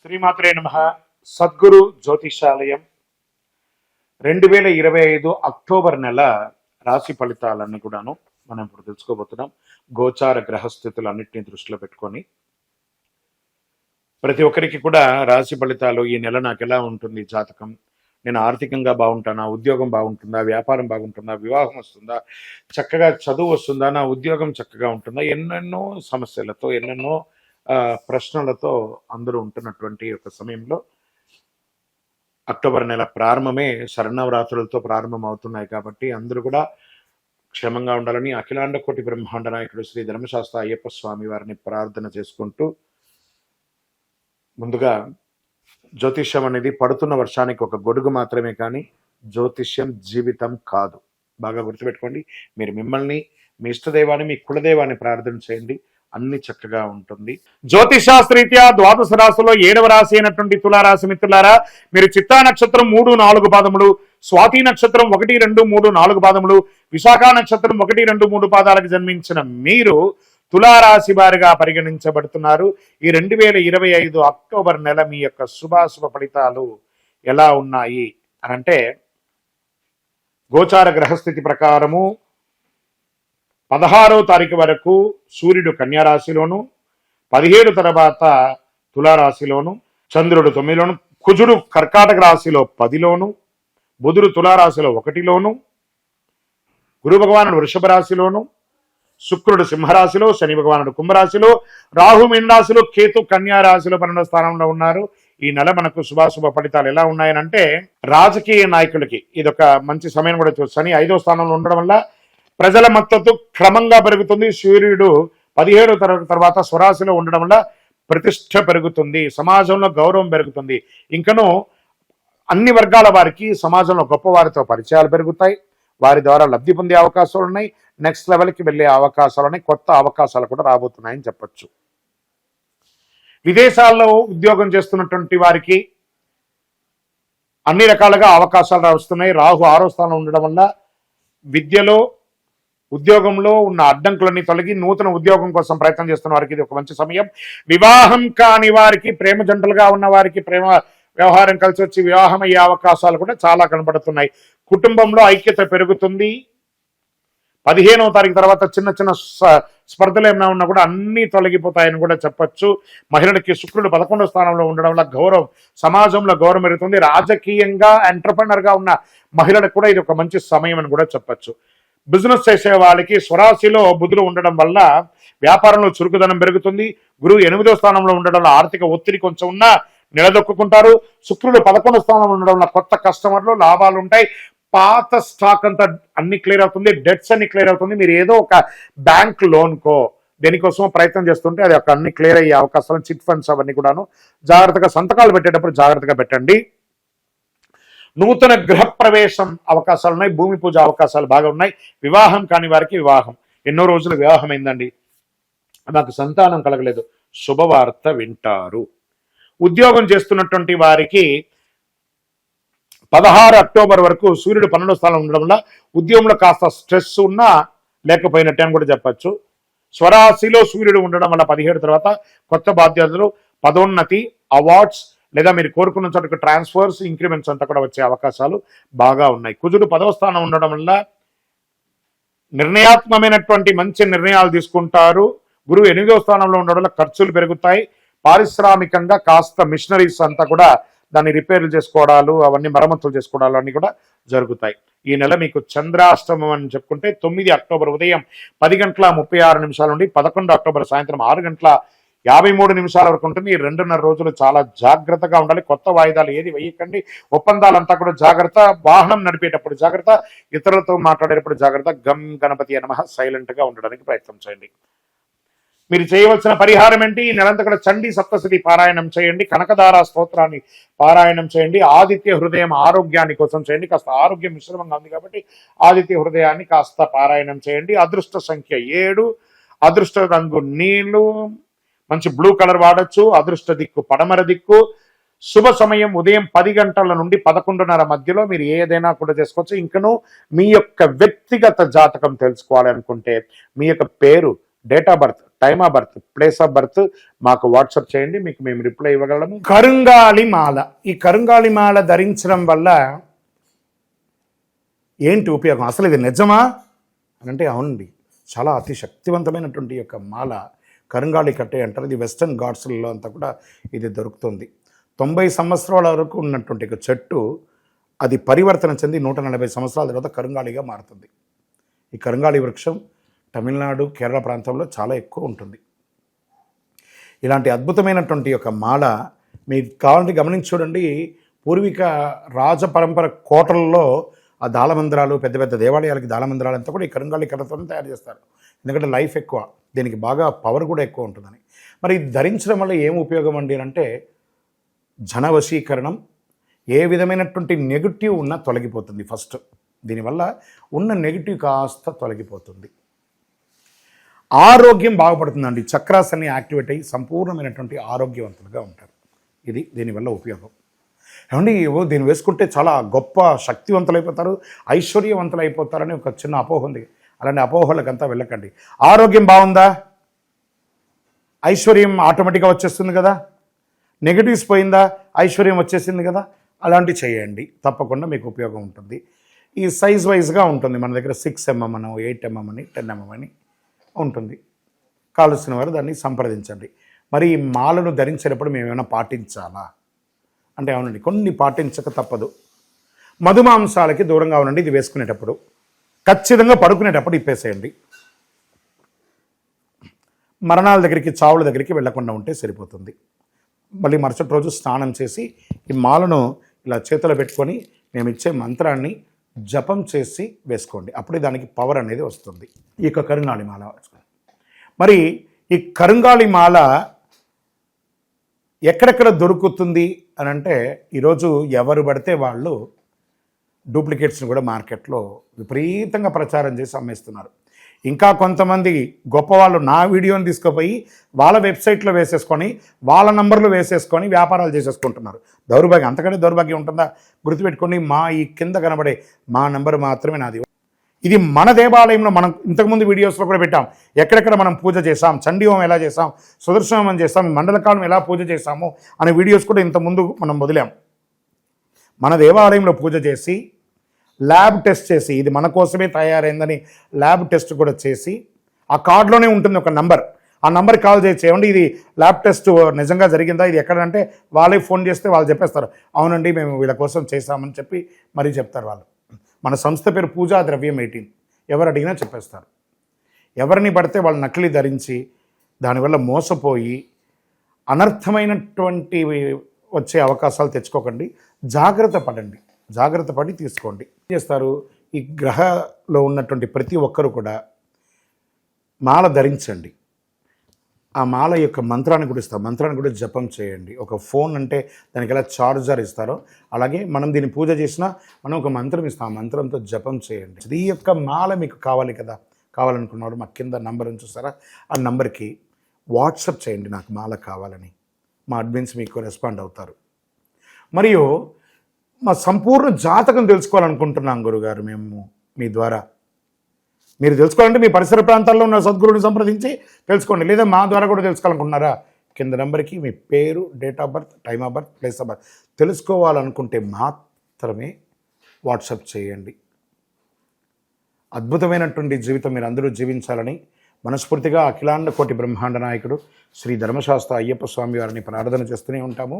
శ్రీమాత్రే నమః. సద్గురు జ్యోతిషాలయం 2025 అక్టోబర్ నెల రాశి ఫలితాలన్నీ కూడాను మనం ఇప్పుడు తెలుసుకోబోతున్నాం. గోచార గ్రహస్థితులన్నింటినీ దృష్టిలో పెట్టుకొని ప్రతి ఒక్కరికి కూడా రాశి ఫలితాలు ఈ నెల నాకు ఎలా ఉంటుంది జాతకం, నేను ఆర్థికంగా బాగుంటానా, ఉద్యోగం బాగుంటుందా, వ్యాపారం బాగుంటుందా, వివాహం వస్తుందా, చక్కగా చదువు వస్తుందా, నా ఉద్యోగం చక్కగా ఉంటుందా, ఎన్నెన్నో సమస్యలతో ఎన్నెన్నో ప్రశ్నలతో అందరూ ఉంటున్నటువంటి ఒక సమయంలో అక్టోబర్ నెల ప్రారంభమే శరన్నవరాత్రులతో ప్రారంభం అవుతున్నాయి కాబట్టి అందరూ కూడా క్షేమంగా ఉండాలని అఖిలాండ కోటి బ్రహ్మాండ నాయకుడు శ్రీ ధర్మశాస్త్ర అయ్యప్ప స్వామి వారిని ప్రార్థన చేసుకుంటూ, ముందుగా జ్యోతిష్యం అనేది పడుతున్న వర్షానికి ఒక గొడుగు మాత్రమే, కానీ జ్యోతిష్యం జీవితం కాదు. బాగా గుర్తుపెట్టుకోండి. మీరు మిమ్మల్ని, మీ ఇష్టదైవాన్ని, మీ కులదైవాన్ని ప్రార్థన చేయండి, అన్ని చక్కగా ఉంటుంది. జ్యోతిషాస్త్రరీత్యా ద్వాదశ రాశిలో 7వ రాశి అయినటువంటి తులారాశి మిత్రులారా, మీరు చిత్తా నక్షత్రం 3, 4 పాదములు, స్వాతి నక్షత్రం 1, 2, 3, 4 పాదములు, విశాఖ నక్షత్రం 1, 2, 3 పాదాలకు జన్మించిన మీరు తులారాశి వారిగా పరిగణించబడుతున్నారు. ఈ 2025 అక్టోబర్ నెల మీ యొక్క శుభాశుభ ఫలితాలు ఎలా ఉన్నాయి అని అంటే, గోచార గ్రహస్థితి ప్రకారము 16వ తారీఖు వరకు సూర్యుడు కన్యా రాశిలోను, 17 తర్వాత తులారాశిలోను, చంద్రుడు 9లోను, కుజుడు కర్కాటక రాశిలో 10లోను, బుధుడు తులారాశిలో 1లోను, గురు భగవానుడు వృషభ రాశిలోను, శుక్రుడు సింహరాశిలో, శని భగవానుడు కుంభరాశిలో, రాహు మీన రాశిలో, కేతు కన్యా రాశిలో 12వ స్థానంలో ఉన్నారు. ఈ నెల మనకు శుభాశుభ ఫలితాలు ఎలా ఉన్నాయనంటే, రాజకీయ నాయకులకి ఇదొక మంచి సమయం కూడా చూస్తుంది. శని 5వ స్థానంలో ఉండడం వల్ల ప్రజల మద్దతు క్రమంగా పెరుగుతుంది. సూర్యుడు 17వ తరగతి తర్వాత స్వరాశిలో ఉండడం వల్ల ప్రతిష్ట పెరుగుతుంది, సమాజంలో గౌరవం పెరుగుతుంది. ఇంకనూ అన్ని వర్గాల వారికి సమాజంలో గొప్ప వారితో పరిచయాలు పెరుగుతాయి, వారి ద్వారా లబ్ధి పొందే అవకాశాలు ఉన్నాయి, నెక్స్ట్ లెవెల్కి వెళ్ళే అవకాశాలు ఉన్నాయి, కొత్త అవకాశాలు కూడా రాబోతున్నాయని చెప్పచ్చు. విదేశాల్లో ఉద్యోగం చేస్తున్నటువంటి వారికి అన్ని రకాలుగా అవకాశాలు వస్తున్నాయి. రాహు 6వ స్థానంలో ఉండడం వల్ల విద్యలో, ఉద్యోగంలో ఉన్న అడ్డంకులన్నీ తొలగి నూతన ఉద్యోగం కోసం ప్రయత్నం చేస్తున్న వారికి ఇది ఒక మంచి సమయం. వివాహం కాని వారికి, ప్రేమ జంటలుగా ఉన్న వారికి ప్రేమ వ్యవహారం కలిసి వచ్చి వివాహం అయ్యే అవకాశాలు కూడా చాలా కనబడుతున్నాయి. కుటుంబంలో ఐక్యత పెరుగుతుంది. 15వ తారీఖు తర్వాత చిన్న చిన్న స్పర్ధలు ఏమైనా ఉన్నా కూడా అన్నీ తొలగిపోతాయని కూడా చెప్పచ్చు. మహిళలకి శుక్రుడు 11వ స్థానంలో ఉండడం వల్ల గౌరవం, సమాజంలో గౌరవం పెరుగుతుంది. రాజకీయంగా ఎంటర్‌ప్రెన్యూర్‌గా ఉన్న మహిళలకు కూడా ఇది ఒక మంచి సమయం అని కూడా చెప్పచ్చు. బిజినెస్ చేసే వాళ్ళకి స్వరాశిలో బుధుడు ఉండడం వల్ల వ్యాపారంలో చురుకుదనం పెరుగుతుంది. గురువు 8వ స్థానంలో ఉండడం వల్ల ఆర్థిక ఒత్తిడి కొంచెం ఉన్నా నిలదొక్కుంటారు. శుక్రుడు 11వ స్థానంలో ఉండడం వల్ల కొత్త కస్టమర్లు, లాభాలు ఉంటాయి. పాత స్టాక్ అంతా అన్ని క్లియర్ అవుతుంది, డెట్స్ అన్ని క్లియర్ అవుతుంది. మీరు ఏదో ఒక బ్యాంక్ లోన్కో దేనికోసమో ప్రయత్నం చేస్తుంటే అది ఒక అన్ని క్లియర్ అయ్యే అవకాశాలు, చిట్ ఫండ్స్ అవన్నీ కూడాను జాగ్రత్తగా సంతకాలు పెట్టేటప్పుడు జాగ్రత్తగా పెట్టండి. నూతన గృహ ప్రవేశం అవకాశాలు ఉన్నాయి, భూమి పూజ అవకాశాలు బాగా ఉన్నాయి. వివాహం కాని వారికి వివాహం, ఎన్నో రోజులు వివాహం అయిందండి, నాకు సంతానం కలగలేదు, శుభవార్త వింటారు. ఉద్యోగం చేస్తున్నటువంటి వారికి 16 అక్టోబర్ వరకు సూర్యుడు 12వ స్థానంలో ఉండడం వల్ల ఉద్యోగంలో కాస్త స్ట్రెస్ ఉన్నా లేకపోయినట్టే అని కూడా చెప్పచ్చు. స్వరాశిలో సూర్యుడు ఉండడం వల్ల 17 తర్వాత కొత్త బాధ్యతలు, పదోన్నతి, అవార్డ్స్ లేదా మీరు కోరుకున్న చోటుకు ట్రాన్స్ఫర్స్, ఇంక్రిమెంట్స్ అంతా కూడా వచ్చే అవకాశాలు బాగా ఉన్నాయి. కుజుడు 10వ స్థానం ఉండడం వల్ల నిర్ణయాత్మకమైనటువంటి మంచి నిర్ణయాలు తీసుకుంటారు. గురువు 8వ స్థానంలో ఉండడం వల్ల ఖర్చులు పెరుగుతాయి. పారిశ్రామికంగా కాస్త మిషనరీస్ అంతా కూడా దాన్ని రిపేర్లు చేసుకోవడాలు, అవన్నీ మరమ్మతులు చేసుకోవడాలు అన్నీ కూడా జరుగుతాయి. ఈ నెల మీకు చంద్రాష్టమం అని చెప్పుకుంటే 9 అక్టోబర్ ఉదయం 10:36 నుండి 11 అక్టోబర్ సాయంత్రం 6:53 వరకు ఉంటుంది. 2.5 రోజులు చాలా జాగ్రత్తగా ఉండాలి. కొత్త వాయిదాలు ఏది వేయకండి. ఒప్పందాలంతా కూడా జాగ్రత్త. వాహనం నడిపేటప్పుడు జాగ్రత్త, ఇతరులతో మాట్లాడేటప్పుడు జాగ్రత్త. గం గణపతి నమః సైలెంట్ గా ఉండడానికి ప్రయత్నం చేయండి. మీరు చేయవలసిన పరిహారం ఏంటి? ఈ నెలంతా కూడా చండీ సప్తశతి పారాయణం చేయండి, కనకదార స్తోత్రాన్ని పారాయణం చేయండి, ఆదిత్య హృదయం ఆరోగ్యాన్ని కోసం చేయండి. కాస్త ఆరోగ్యం మిశ్రమంగా ఉంది కాబట్టి ఆదిత్య హృదయాన్ని కాస్త పారాయణం చేయండి. అదృష్ట సంఖ్య 7, అదృష్ట రంగు నీళ్లు, మంచి బ్లూ కలర్ వాడచ్చు. అదృష్ట దిక్కు పడమర దిక్కు. శుభ సమయం ఉదయం 10 గంటల నుండి 11:30 మధ్యలో మీరు ఏదైనా కూడా చేసుకోవచ్చు. ఇంకనూ మీ యొక్క వ్యక్తిగత జాతకం తెలుసుకోవాలి అనుకుంటే మీ యొక్క పేరు, date of birth, time of birth, place of birth మాకు వాట్సాప్ చేయండి, మీకు మేము రిప్లై ఇవ్వగలము. కరుంగాలి మాల, ఈ కరుంగాలి మాల ధరించడం వల్ల ఏంటి ఉపయోగం, అసలు ఇది నిజమా అని అంటే అవునండి, చాలా అతి శక్తివంతమైనటువంటి యొక్క మాల కరుంగాళి కట్టే అంటారు. ఇది వెస్టర్న్ ఘాట్స్లలో అంతా కూడా ఇది దొరుకుతుంది. 90 సంవత్సరాల వరకు ఉన్నటువంటి ఒక చెట్టు అది పరివర్తన చెంది 140 సంవత్సరాల తర్వాత కరుంగాళిగా మారుతుంది. ఈ కరుంగాళి వృక్షం తమిళనాడు, కేరళ ప్రాంతంలో చాలా ఎక్కువ ఉంటుంది. ఇలాంటి అద్భుతమైనటువంటి యొక్క మాల మీకు కావాలంటే గమనించి చూడండి. పూర్వీక రాజ పరంపర కోటలలో ఆ దాళమందిరాలు, పెద్ద పెద్ద దేవాలయాలకి దాళమందిరాలు అంతా కూడా ఈ కరుంగాళి కర్రతో తయారు చేస్తారు. ఎందుకంటే లైఫ్ ఎక్కువ, దీనికి బాగా పవర్ కూడా ఎక్కువ ఉంటుందని. మరి ధరించడం వల్ల ఏం ఉపయోగం అండి అంటే జనవశీకరణం, ఏ విధమైనటువంటి నెగిటివ్ ఉన్నా తొలగిపోతుంది. ఫస్ట్ దీనివల్ల ఉన్న నెగిటివ్ కాస్త తొలగిపోతుంది. ఆరోగ్యం బాగుపడుతుందండి. చక్రాస్ అన్ని యాక్టివేట్ అయ్యి సంపూర్ణమైనటువంటి ఆరోగ్యవంతులుగా ఉంటారు. ఇది దీనివల్ల ఉపయోగం. ఏమండి దీన్ని వేసుకుంటే చాలా గొప్ప శక్తివంతులైపోతారు, ఐశ్వర్యవంతులు అయిపోతారని ఒక చిన్న అపోహ ఉంది. అలాంటి అపోహలకంతా వెళ్ళకండి. ఆరోగ్యం బాగుందా, ఐశ్వర్యం ఆటోమేటిక్గా వచ్చేస్తుంది కదా. నెగిటివ్స్ పోయిందా, ఐశ్వర్యం వచ్చేసింది కదా. అలాంటివి చేయండి, తప్పకుండా మీకు ఉపయోగం ఉంటుంది. ఈ సైజ్ వైజ్గా ఉంటుంది. మన దగ్గర 6 mm అని, 8 mm అని, 10 mm అని ఉంటుంది. కావలసిన వారు దాన్ని సంప్రదించండి. మరి ఈ మాలను ధరించేటప్పుడు మేము ఏమైనా పాటించాలా అంటే అవునండి, కొన్ని పాటించక తప్పదు. మధుమాంసాలకి దూరంగా ఉండండి. ఇది వేసుకునేటప్పుడు ఖచ్చితంగా పడుకునేటప్పుడు ఇప్పేసేయండి. మరణాల దగ్గరికి, చావుల దగ్గరికి వెళ్లకుండా ఉంటే సరిపోతుంది. మళ్ళీ మరుసటి రోజు స్నానం చేసి ఈ మాలను ఇలా చేతిలో పెట్టుకొని మేము ఇచ్చే మంత్రాన్ని జపం చేసి వేసుకోండి. అప్పుడే దానికి పవర్ అనేది వస్తుంది. ఈ యొక్క కరుంగాళి మాల మరి ఈ కరుంగాళి మాల ఎక్కడెక్కడ దొరుకుతుంది అని అంటే ఈరోజు ఎవరు పడితే వాళ్ళు డూప్లికేట్స్ని కూడా మార్కెట్లో విపరీతంగా ప్రచారం చేసి అమ్మేస్తున్నారు. ఇంకా కొంతమంది గొప్పవాళ్ళు నా వీడియోని తీసుకుపోయి వాళ్ళ వెబ్సైట్లో వేసేసుకొని వాళ్ళ నంబర్లు వేసేసుకొని వ్యాపారాలు చేసేసుకుంటున్నారు. దౌర్భాగ్యం, అంతకంటే దౌర్భాగ్యం ఉంటుందా? గుర్తుపెట్టుకొని మా ఈ కింద కనబడే మా నెంబర్ మాత్రమే నాది. ఇది మన దేవాలయంలో మనం ఇంతకుముందు వీడియోస్లో కూడా పెట్టాం. ఎక్కడెక్కడ మనం పూజ చేసాం, చండీహోమం ఎలా చేసాం, సుదర్శనం చేసాం, మండలకాలం ఎలా పూజ చేసాము అనే వీడియోస్ కూడా ఇంతకుముందు మనం వదిలాం. మన దేవాలయంలో పూజ చేసి ల్యాబ్ టెస్ట్ చేసి ఇది మన కోసమే తయారైందని ల్యాబ్ టెస్ట్ కూడా చేసి ఆ కార్డులోనే ఉంటుంది ఒక నంబర్. ఆ నంబర్కి కాల్ చేసి ఏమండి ఇది ల్యాబ్ టెస్ట్ నిజంగా జరిగిందా, ఇది ఎక్కడంటే వాళ్ళే ఫోన్ చేస్తే వాళ్ళు చెప్పేస్తారు అవునండి మేము వీళ్ళ కోసం చేశామని చెప్పి మరీ చెప్తారు వాళ్ళు. మన సంస్థ పేరు పూజా ద్రవ్యం 18. ఎవరు అడిగినా చెప్పేస్తారు. ఎవరిని పడితే వాళ్ళు నకిలీ ధరించి దానివల్ల మోసపోయి అనర్థమైనటువంటి వచ్చే అవకాశాలు తెచ్చుకోకండి. జాగ్రత్త పడండి, జాగ్రత్త పడి తీసుకోండి. ఏం చేస్తారు, ఈ గ్రహలో ఉన్నటువంటి ప్రతి ఒక్కరు కూడా మాల ధరించండి. ఆ మాల యొక్క మంత్రాన్ని కూడా ఇస్తాం, మంత్రాన్ని కూడా జపం చేయండి. ఒక ఫోన్ అంటే దానికి ఎలా చార్జర్ ఇస్తారో అలాగే మనం దీన్ని పూజ చేసినా మనం ఒక మంత్రం ఇస్తాం, ఆ మంత్రంతో జపం చేయండి. ఈ యొక్క మాల మీకు కావాలి కదా, కావాలనుకున్నారు మా కింద నంబర్ చూసారా, ఆ నంబర్కి వాట్సాప్ చేయండి నాకు మాల కావాలని. మా అడ్మిన్స్ మీకు రెస్పాండ్ అవుతారు. మరియు మా సంపూర్ణ జాతకం తెలుసుకోవాలనుకుంటున్నాం గురుగారు మేము మీ ద్వారా. మీరు తెలుసుకోవాలంటే మీ పరిసర ప్రాంతాల్లో ఉన్న సద్గురుని సంప్రదించి తెలుసుకోండి, లేదా మా ద్వారా కూడా తెలుసుకోవాలనుకుంటున్నారా, కింద నెంబర్కి మీ పేరు, date of birth, time of birth, place of birth తెలుసుకోవాలనుకుంటే మాత్రమే వాట్సాప్ చేయండి. అద్భుతమైనటువంటి జీవితం మీరు అందరూ జీవించాలని మనస్ఫూర్తిగా అఖిలాండ కోటి బ్రహ్మాండ నాయకుడు శ్రీ ధర్మశాస్త్ర అయ్యప్ప స్వామి వారిని ప్రార్థన చేస్తూనే ఉంటాము.